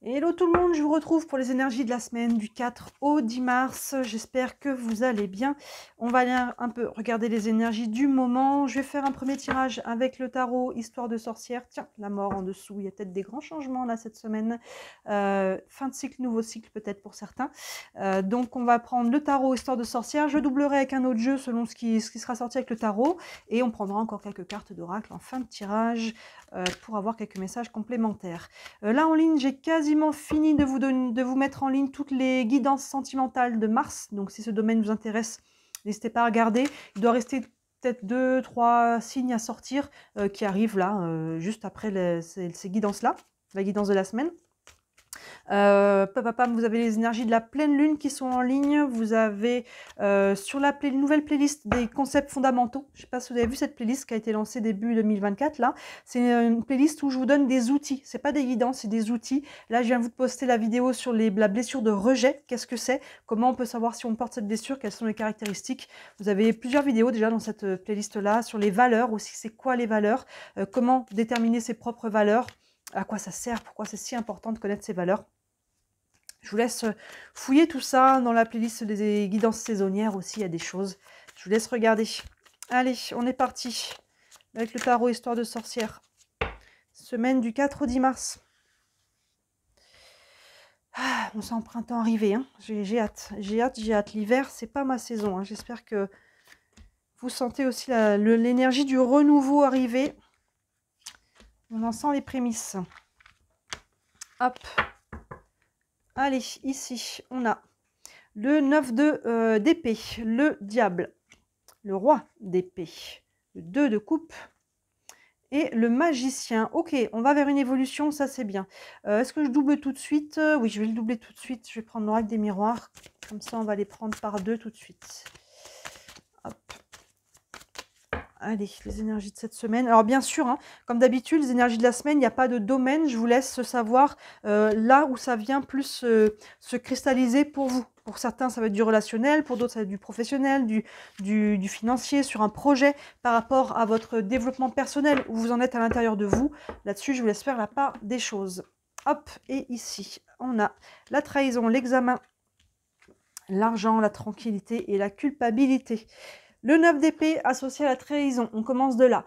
Hello tout le monde, je vous retrouve pour les énergies de la semaine du 4 au 10 mars. J'espère que vous allez bien. On va aller un peu regarder les énergies du moment. Je vais faire un premier tirage avec le tarot Histoire de sorcière. Tiens, la mort en dessous, il y a peut-être des grands changements là cette semaine. Fin de cycle, nouveau cycle peut-être pour certains. Donc on va prendre le tarot Histoire de sorcière. Je doublerai avec un autre jeu selon ce qui sera sorti avec le tarot. Et on prendra encore quelques cartes d'oracle en fin de tirage pour avoir quelques messages complémentaires. Là en ligne, j'ai quasiment fini de vous mettre en ligne toutes les guidances sentimentales de Mars. Donc si ce domaine vous intéresse, n'hésitez pas à regarder. Il doit rester peut-être 2-3 signes à sortir qui arrivent là, juste après ces guidances-là, la guidance de la semaine. Vous avez les énergies de la pleine lune qui sont en ligne. Vous avez sur la nouvelle playlist des concepts fondamentaux. Je ne sais pas si vous avez vu cette playlist qui a été lancée début 2024 là. C'est une playlist où je vous donne des outils. C'est pas des guidances, c'est des outils. Là, je viens de vous poster la vidéo sur la blessure de rejet. Qu'est-ce que c'est? Comment on peut savoir si on porte cette blessure? Quelles sont les caractéristiques? Vous avez plusieurs vidéos déjà dans cette playlist là sur les valeurs aussi. C'est quoi les valeurs? Comment déterminer ses propres valeurs? À quoi ça sert? Pourquoi c'est si important de connaître ses valeurs? Je vous laisse fouiller tout ça dans la playlist des guidances saisonnières aussi, il y a des choses. Je vous laisse regarder. Allez, on est parti avec le tarot Histoire de sorcière. Semaine du 4 au 10 mars. Ah, on sent le printemps arriver. Hein. J'ai hâte, j'ai hâte, j'ai hâte. L'hiver, c'est pas ma saison. Hein. J'espère que vous sentez aussi l'énergie du renouveau arriver. On en sent les prémices. Hop. Allez, ici, on a le 9 d'épée, le diable, le roi d'épée, le 2 de coupe et le magicien. Ok, on va vers une évolution, ça c'est bien. Est-ce que je double tout de suite? Oui, je vais le doubler tout de suite. Je vais prendre l'oracle des miroirs. Comme ça, on va les prendre par deux tout de suite. Hop. Allez, les énergies de cette semaine. Alors bien sûr, hein, comme d'habitude, les énergies de la semaine, il n'y a pas de domaine. Je vous laisse savoir là où ça vient plus se cristalliser pour vous. Pour certains, ça va être du relationnel, pour d'autres, ça va être du professionnel, du financier, sur un projet par rapport à votre développement personnel, où vous en êtes à l'intérieur de vous. Là-dessus, je vous laisse faire la part des choses. Hop, et ici, on a la trahison, l'examen, l'argent, la tranquillité et la culpabilité. Le 9 d'épée associé à la trahison, on commence de là.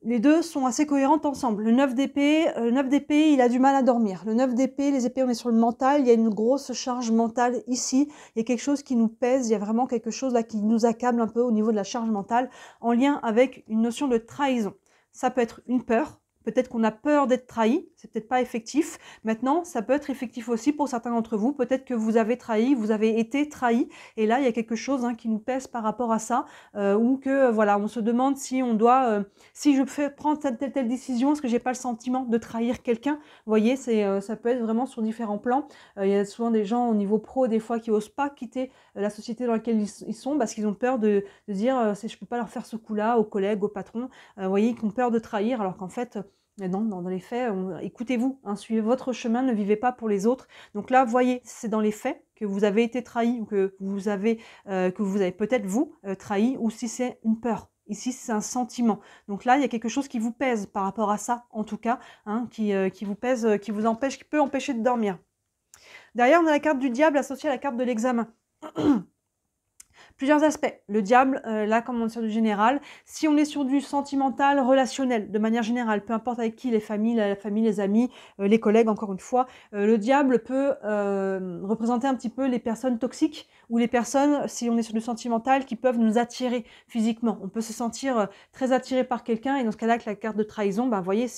Les deux sont assez cohérentes ensemble. Le 9 d'épée, il a du mal à dormir. Le 9 d'épée, les épées, on est sur le mental. Il y a une grosse charge mentale ici. Il y a quelque chose qui nous pèse. Il y a vraiment quelque chose là qui nous accable un peu au niveau de la charge mentale en lien avec une notion de trahison. Ça peut être une peur. Peut-être qu'on a peur d'être trahi, c'est peut-être pas effectif. Maintenant, ça peut être effectif aussi pour certains d'entre vous. Peut-être que vous avez trahi, vous avez été trahi, et là, il y a quelque chose qui nous pèse par rapport à ça, ou que voilà, on se demande si on doit, si je fais prendre telle décision, est-ce que j'ai pas le sentiment de trahir quelqu'un? Vous voyez, ça peut être vraiment sur différents plans. Il y a souvent des gens au niveau pro, des fois, qui osent pas quitter la société dans laquelle ils sont parce qu'ils ont peur de dire, je peux pas leur faire ce coup-là aux collègues, aux patrons. Vous voyez, qui ont peur de trahir, alors qu'en fait, non, dans les faits, écoutez-vous, hein, suivez votre chemin, ne vivez pas pour les autres. Donc là, voyez, c'est dans les faits que vous avez été trahi ou que vous avez peut-être vous trahi, ou si c'est une peur. Ici, c'est un sentiment. Donc là, il y a quelque chose qui vous pèse par rapport à ça, en tout cas, hein, qui vous pèse, qui vous empêche, qui peut empêcher de dormir. Derrière, on a la carte du diable associée à la carte de l'examen. Plusieurs aspects. Le diable, là, comme on est sur du général, si on est sur du sentimental, relationnel, de manière générale, peu importe avec qui, les familles, la famille, les amis, les collègues, encore une fois, le diable peut représenter un petit peu les personnes toxiques ou les personnes, si on est sur du sentimental, qui peuvent nous attirer physiquement. On peut se sentir très attiré par quelqu'un, et dans ce cas-là, avec la carte de trahison, vous voyez,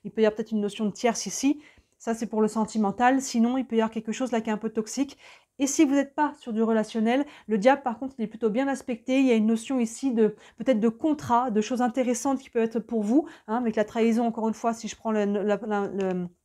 il peut y avoir peut-être une notion de tierce ici. Ça, c'est pour le sentimental. Sinon, il peut y avoir quelque chose là qui est un peu toxique. Et si vous n'êtes pas sur du relationnel, le diable, par contre, il est plutôt bien aspecté. Il y a une notion ici de peut-être de contrat, de choses intéressantes qui peuvent être pour vous. Hein, avec la trahison, encore une fois, si je prends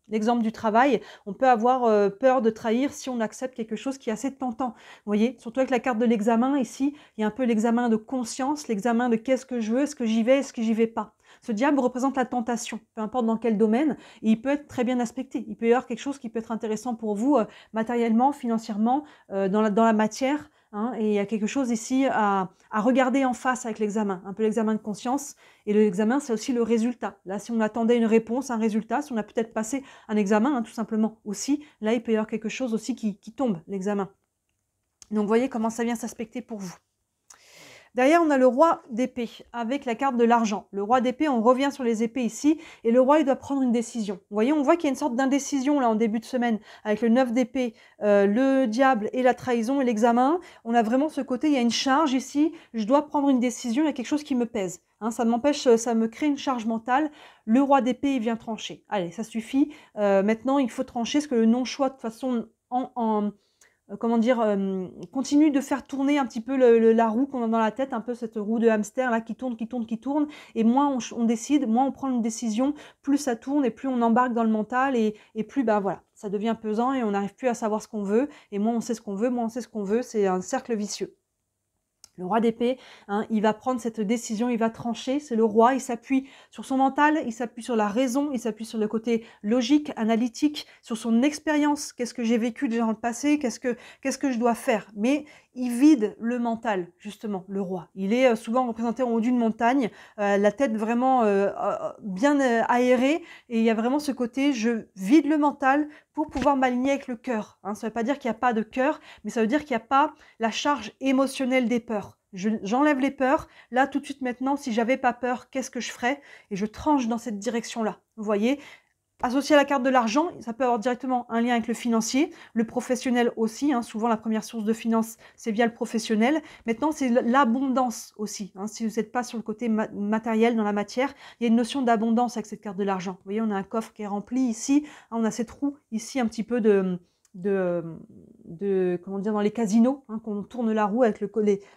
l'exemple du travail, on peut avoir peur de trahir si on accepte quelque chose qui est assez tentant. Vous voyez, surtout avec la carte de l'examen, ici, il y a un peu l'examen de conscience, l'examen de qu'est-ce que je veux, est-ce que j'y vais, est-ce que j'y vais pas. Ce diable représente la tentation, peu importe dans quel domaine, et il peut être très bien aspecté. Il peut y avoir quelque chose qui peut être intéressant pour vous matériellement, financièrement, dans la matière, hein, et il y a quelque chose ici à regarder en face avec l'examen, un peu l'examen de conscience. Et l'examen, c'est aussi le résultat. Là, si on attendait une réponse, un résultat, si on a peut-être passé un examen, hein, tout simplement aussi, là, il peut y avoir quelque chose aussi qui tombe, l'examen. Donc, voyez comment ça vient s'aspecter pour vous. Derrière, on a le roi d'épée avec la carte de l'argent. Le roi d'épée, on revient sur les épées ici, et le roi, il doit prendre une décision. Vous voyez, on voit qu'il y a une sorte d'indécision là en début de semaine, avec le 9 d'épée, le diable et la trahison et l'examen. On a vraiment ce côté, il y a une charge ici, je dois prendre une décision, il y a quelque chose qui me pèse. Hein, ça m'empêche, ça me crée une charge mentale. Le roi d'épée, il vient trancher. Allez, ça suffit. Maintenant, il faut trancher, parce que le non-choix, de toute façon, comment dire, continue de faire tourner un petit peu la roue qu'on a dans la tête, un peu cette roue de hamster là qui tourne, qui tourne, qui tourne. Et moins on décide, moins on prend une décision, plus ça tourne et plus on embarque dans le mental et plus ben voilà, ça devient pesant et on n'arrive plus à savoir ce qu'on veut. Et moins on sait ce qu'on veut, moins on sait ce qu'on veut. C'est un cercle vicieux. Le roi d'épée, hein, il va prendre cette décision, il va trancher, c'est le roi, il s'appuie sur son mental, il s'appuie sur la raison, il s'appuie sur le côté logique, analytique, sur son expérience, qu'est-ce que j'ai vécu déjà dans le passé, qu'est-ce que je dois faire. Mais il vide le mental, justement, le roi. Il est souvent représenté en haut d'une montagne, la tête vraiment bien aérée, et il y a vraiment ce côté, je vide le mental pour pouvoir m'aligner avec le cœur. Hein. Ça ne veut pas dire qu'il n'y a pas de cœur, mais ça veut dire qu'il n'y a pas la charge émotionnelle des peurs. J'enlève les peurs. Là, tout de suite maintenant, si j'avais pas peur, qu'est-ce que je ferais? Et je tranche dans cette direction-là. Vous voyez? Associé à la carte de l'argent, ça peut avoir directement un lien avec le financier, le professionnel aussi. Hein, souvent, la première source de finance, c'est via le professionnel. Maintenant, c'est l'abondance aussi. Hein, si vous n'êtes pas sur le côté matériel, dans la matière, il y a une notion d'abondance avec cette carte de l'argent. Vous voyez, on a un coffre qui est rempli ici. Hein, on a cette roue ici, un petit peu comment dire, dans les casinos, hein, qu'on tourne la roue avec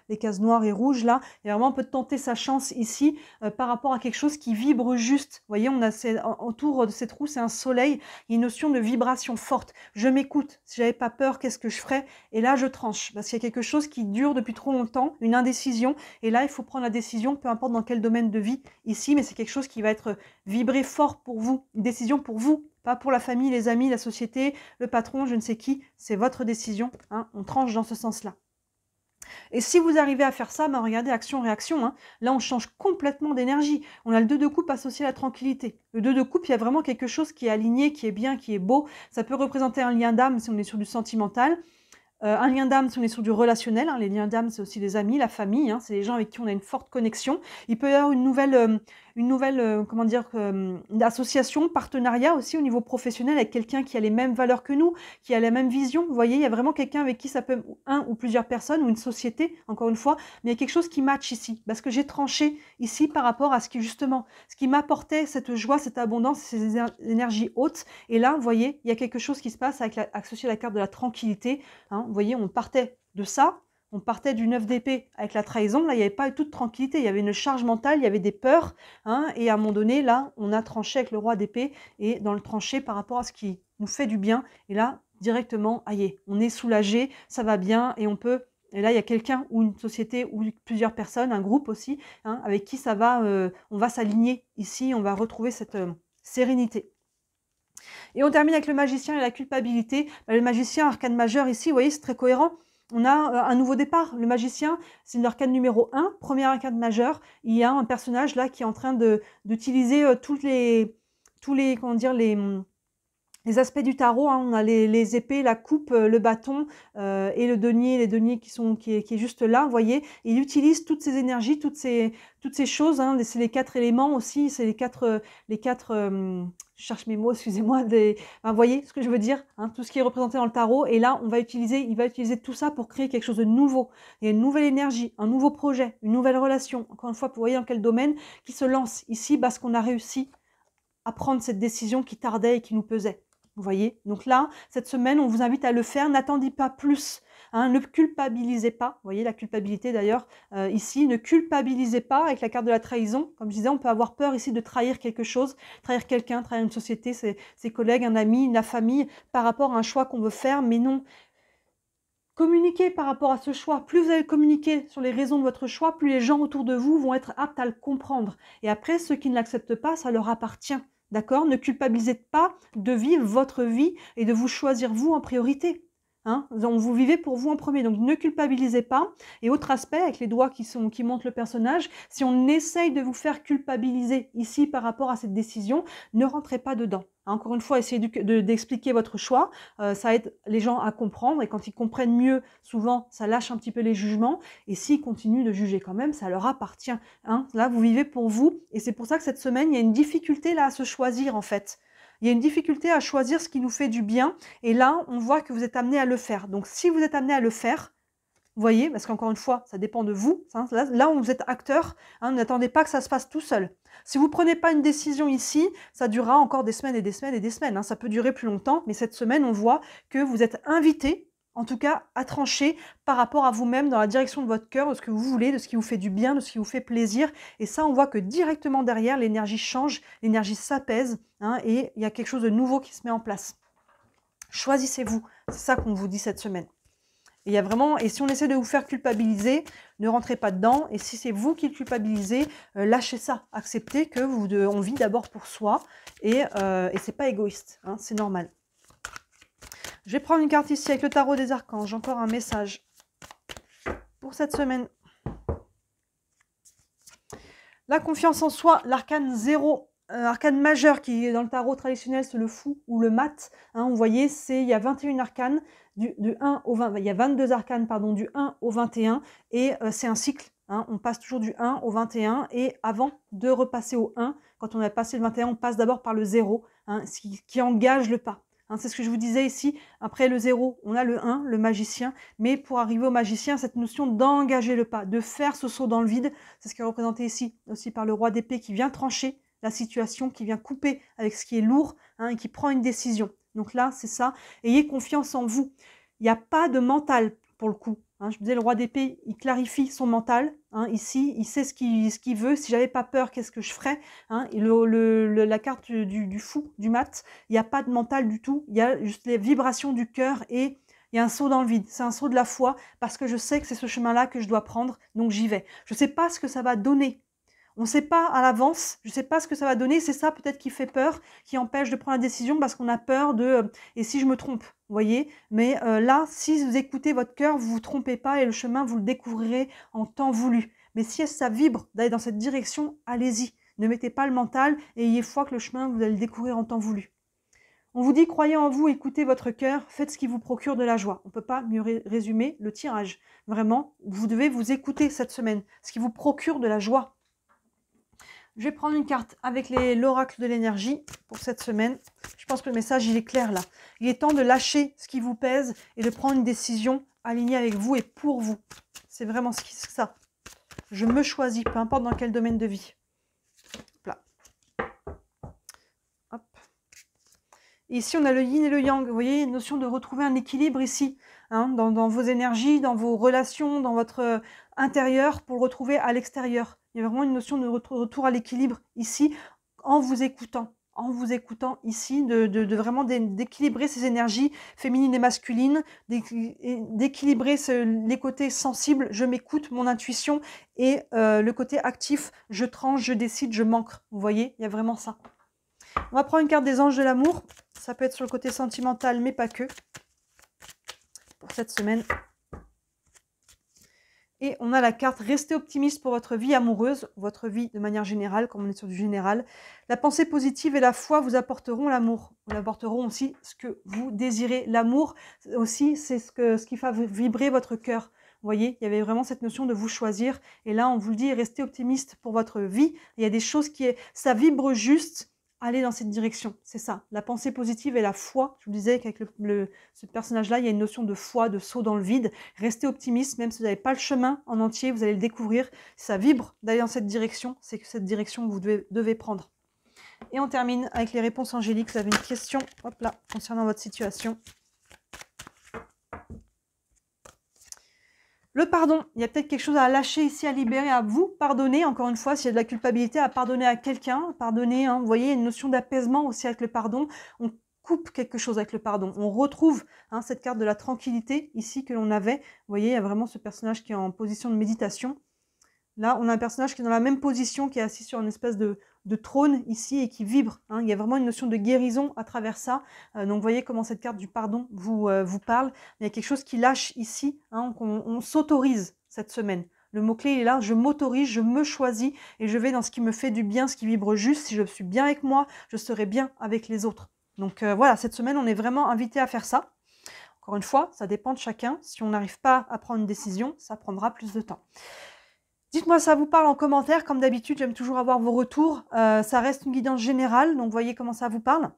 les cases noires et rouges là, et vraiment on peut tenter sa chance ici par rapport à quelque chose qui vibre juste. Vous voyez, on a autour de cette roue, c'est un soleil, il y a une notion de vibration forte. Je m'écoute, si j'avais pas peur, qu'est-ce que je ferais? Et là, je tranche, parce qu'il y a quelque chose qui dure depuis trop longtemps, une indécision, et là, il faut prendre la décision, peu importe dans quel domaine de vie ici, mais c'est quelque chose qui va être vibré fort pour vous, une décision pour vous, pas pour la famille, les amis, la société, le patron, je ne sais qui, c'est votre décision, hein, on tranche dans ce sens-là. Et si vous arrivez à faire ça, ben regardez, action-réaction, hein, là on change complètement d'énergie. On a le 2 de coupe associé à la tranquillité. Le 2 de coupe, il y a vraiment quelque chose qui est aligné, qui est bien, qui est beau. Ça peut représenter un lien d'âme si on est sur du sentimental. Un lien d'âme si on est sur du relationnel, hein. Les liens d'âme c'est aussi les amis, la famille, hein. C'est les gens avec qui on a une forte connexion. Il peut y avoir une nouvelle comment dire, association, partenariat aussi au niveau professionnel avec quelqu'un qui a les mêmes valeurs que nous, qui a la même vision. Vous voyez, il y a vraiment quelqu'un avec qui ça peut un ou plusieurs personnes ou une société, encore une fois, mais il y a quelque chose qui match ici, parce que j'ai tranché ici par rapport à ce qui justement, ce qui m'apportait cette joie, cette abondance, ces énergies hautes. Et là, vous voyez, il y a quelque chose qui se passe avec associé à la carte de la tranquillité. Hein, vous voyez, on partait de ça, on partait du 9 d'épée avec la trahison, là il n'y avait pas toute tranquillité, il y avait une charge mentale, il y avait des peurs, hein, et à un moment donné, là, on a tranché avec le roi d'épée, et dans le tranché par rapport à ce qui nous fait du bien, et là, directement, aïe, on est soulagé, ça va bien, et on peut, et là il y a quelqu'un ou une société ou plusieurs personnes, un groupe aussi, hein, avec qui ça va, on va s'aligner ici, on va retrouver cette sérénité. Et on termine avec le magicien et la culpabilité. Le magicien, arcane majeur ici, vous voyez, c'est très cohérent. On a un nouveau départ. Le magicien, c'est l'arcane numéro 1, premier arcane majeur. Il y a un personnage là qui est en train d'utiliser tous les comment dire, les aspects du tarot, hein. On a les épées, la coupe, le bâton et le denier, les deniers qui est juste là, vous voyez. Il utilise toutes ces énergies, toutes ces choses, hein. C'est les 4 éléments aussi, c'est les quatre je cherche mes mots, excusez-moi, enfin, vous voyez ce que je veux dire, hein, tout ce qui est représenté dans le tarot. Et là, il va utiliser tout ça pour créer quelque chose de nouveau. Il y a une nouvelle énergie, un nouveau projet, une nouvelle relation. Encore une fois, vous voyez dans quel domaine qui se lance ici parce qu'on a réussi à prendre cette décision qui tardait et qui nous pesait. Vous voyez? Donc là, cette semaine, on vous invite à le faire. N'attendez pas plus. Hein, ne culpabilisez pas. Vous voyez la culpabilité d'ailleurs ici. Ne culpabilisez pas avec la carte de la trahison. Comme je disais, on peut avoir peur ici de trahir quelque chose, trahir quelqu'un, trahir une société, ses collègues, un ami, la famille, par rapport à un choix qu'on veut faire. Mais non. Communiquez par rapport à ce choix. Plus vous allez communiquer sur les raisons de votre choix, plus les gens autour de vous vont être aptes à le comprendre. Et après, ceux qui ne l'acceptent pas, ça leur appartient. D'accord? Ne culpabilisez pas de vivre votre vie et de vous choisir vous en priorité. Hein, vous vivez pour vous en premier, donc ne culpabilisez pas. Et autre aspect, avec les doigts qui montrent le personnage, si on essaye de vous faire culpabiliser ici par rapport à cette décision, ne rentrez pas dedans. Encore une fois, essayez d'expliquer votre choix, ça aide les gens à comprendre, et quand ils comprennent mieux, souvent, ça lâche un petit peu les jugements, et s'ils continuent de juger quand même, ça leur appartient. Hein. Là, vous vivez pour vous, et c'est pour ça que cette semaine, il y a une difficulté là à se choisir en fait. Il y a une difficulté à choisir ce qui nous fait du bien. Et là, on voit que vous êtes amené à le faire. Donc, si vous êtes amené à le faire, vous voyez, parce qu'encore une fois, ça dépend de vous. Hein, là, vous êtes acteur. Hein, n'attendez pas que ça se passe tout seul. Si vous ne prenez pas une décision ici, ça durera encore des semaines et des semaines et des semaines. Hein, ça peut durer plus longtemps. Mais cette semaine, on voit que vous êtes invité, en tout cas, à trancher par rapport à vous-même dans la direction de votre cœur, de ce que vous voulez, de ce qui vous fait du bien, de ce qui vous fait plaisir. Et ça, on voit que directement derrière, l'énergie change, l'énergie s'apaise, hein, et il y a quelque chose de nouveau qui se met en place. Choisissez-vous. C'est ça qu'on vous dit cette semaine. Et il y a vraiment, et si on essaie de vous faire culpabiliser, ne rentrez pas dedans. Et si c'est vous qui le culpabilisez, lâchez ça. Acceptez que on vit d'abord pour soi, et c'est pas égoïste, hein, c'est normal. Je vais prendre une carte ici avec le tarot des archanges. Encore un message pour cette semaine. La confiance en soi, l'arcane 0, arcane majeur qui est dans le tarot traditionnel, c'est le fou ou le mat. Hein, vous voyez, il y a 21 arcanes, du 1 au 20, il y a 22 arcanes, pardon, du 1 au 21, et c'est un cycle. Hein, on passe toujours du 1 au 21, et avant de repasser au 1, quand on a passé le 21, on passe d'abord par le 0, hein, ce qui engage le pas. Hein, c'est ce que je vous disais ici. Après le 0, on a le 1, le magicien. Mais pour arriver au magicien, cette notion d'engager le pas, de faire ce saut dans le vide, c'est ce qui est représenté ici aussi par le roi d'épée qui vient trancher la situation, qui vient couper avec ce qui est lourd, hein, et qui prend une décision. Donc là, c'est ça. Ayez confiance en vous. Il n'y a pas de mental pour le coup. Hein, je vous disais, le roi d'épée, il clarifie son mental. Hein, ici, il sait ce qu'il veut. Si j'avais pas peur, qu'est-ce que je ferais? Hein, la carte du fou, du mat, il n'y a pas de mental du tout. Il y a juste les vibrations du cœur, et il y a un saut dans le vide. C'est un saut de la foi, parce que je sais que c'est ce chemin-là que je dois prendre, donc j'y vais. Je ne sais pas ce que ça va donner. On ne sait pas à l'avance, je ne sais pas ce que ça va donner. C'est ça peut-être qui fait peur, qui empêche de prendre la décision, parce qu'on a peur de et si je me trompe, vous voyez. Mais là, si vous écoutez votre cœur, vous ne vous trompez pas, et le chemin, vous le découvrirez en temps voulu. Mais si ça vibre d'aller dans cette direction, allez-y. Ne mettez pas le mental, et ayez foi que le chemin, vous allez le découvrir en temps voulu. On vous dit, croyez en vous, écoutez votre cœur, faites ce qui vous procure de la joie. On ne peut pas mieux résumer le tirage. Vraiment, vous devez vous écouter cette semaine, ce qui vous procure de la joie. Je vais prendre une carte avec l'oracle de l'énergie pour cette semaine. Je pense que le message, il est clair là. Il est temps de lâcher ce qui vous pèse et de prendre une décision alignée avec vous et pour vous. C'est vraiment ça. Je me choisis, peu importe dans quel domaine de vie. Hop là. Hop. Et ici, on a le yin et le yang. Vous voyez, une notion de retrouver un équilibre ici, hein, dans vos énergies, dans vos relations, dans votre intérieur, pour le retrouver à l'extérieur. Il y a vraiment une notion de retour à l'équilibre ici, en vous écoutant ici, de vraiment d'équilibrer ces énergies féminines et masculines, d'équilibrer les côtés sensibles, je m'écoute, mon intuition, et le côté actif, je tranche, je décide, je manque. Vous voyez, il y a vraiment ça. On va prendre une carte des anges de l'amour. Ça peut être sur le côté sentimental, mais pas que. Pour cette semaine. Et on a la carte « Restez optimiste pour votre vie amoureuse », votre vie de manière générale, comme on est sur du général. La pensée positive et la foi vous apporteront l'amour. Vous apporteront aussi ce que vous désirez. L'amour aussi, c'est ce qui fait vibrer votre cœur. Vous voyez, il y avait vraiment cette notion de vous choisir. Et là, on vous le dit, restez optimiste pour votre vie. Il y a des choses ça vibre juste. Allez dans cette direction, c'est ça. La pensée positive et la foi. Je vous disais qu'avec ce personnage-là, il y a une notion de foi, de saut dans le vide. Restez optimiste, même si vous n'avez pas le chemin en entier, vous allez le découvrir. Si ça vibre d'aller dans cette direction, c'est que cette direction que vous devez prendre. Et on termine avec les réponses angéliques. Vous avez une question, hop là, concernant votre situation. Le pardon, il y a peut-être quelque chose à lâcher ici, à libérer, à vous pardonner. Encore une fois, s'il y a de la culpabilité, à pardonner à quelqu'un. Pardonner, hein, vous voyez, il y a une notion d'apaisement aussi avec le pardon. On coupe quelque chose avec le pardon. On retrouve, hein, cette carte de la tranquillité ici que l'on avait. Vous voyez, il y a vraiment ce personnage qui est en position de méditation. Là, on a un personnage qui est dans la même position, qui est assis sur une espèce de de trône ici et qui vibre. Hein. Il y a vraiment une notion de guérison à travers ça. Donc, vous voyez comment cette carte du pardon vous parle. Il y a quelque chose qui lâche ici. Hein, on s'autorise cette semaine. Le mot-clé est là, je m'autorise, je me choisis et je vais dans ce qui me fait du bien, ce qui vibre juste. Si je suis bien avec moi, je serai bien avec les autres. Donc voilà, cette semaine, on est vraiment invité à faire ça. Encore une fois, ça dépend de chacun. Si on n'arrive pas à prendre une décision, ça prendra plus de temps. Dites-moi ça vous parle en commentaire. Comme d'habitude, j'aime toujours avoir vos retours. Ça reste une guidance générale, donc voyez comment ça vous parle.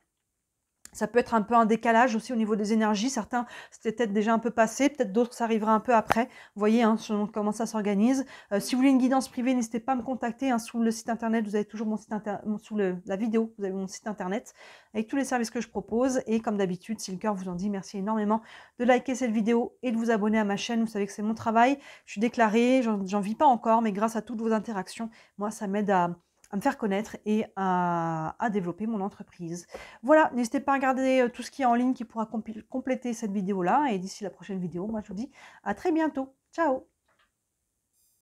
Ça peut être un peu un décalage aussi au niveau des énergies. Certains, c'était peut-être déjà un peu passé, peut-être d'autres, ça arrivera un peu après. Vous voyez selon comment ça s'organise. Si vous voulez une guidance privée, n'hésitez pas à me contacter. Sous le site internet, vous avez toujours mon site sous la vidéo, vous avez mon site internet avec tous les services que je propose. Et comme d'habitude, si le cœur vous en dit, merci énormément de liker cette vidéo et de vous abonner à ma chaîne. Vous savez que c'est mon travail. Je suis déclarée, j'en vis pas encore, mais grâce à toutes vos interactions, moi, ça m'aide à me faire connaître et à développer mon entreprise. Voilà, n'hésitez pas à regarder tout ce qui est en ligne qui pourra compléter cette vidéo-là. Et d'ici la prochaine vidéo, moi je vous dis à très bientôt. Ciao!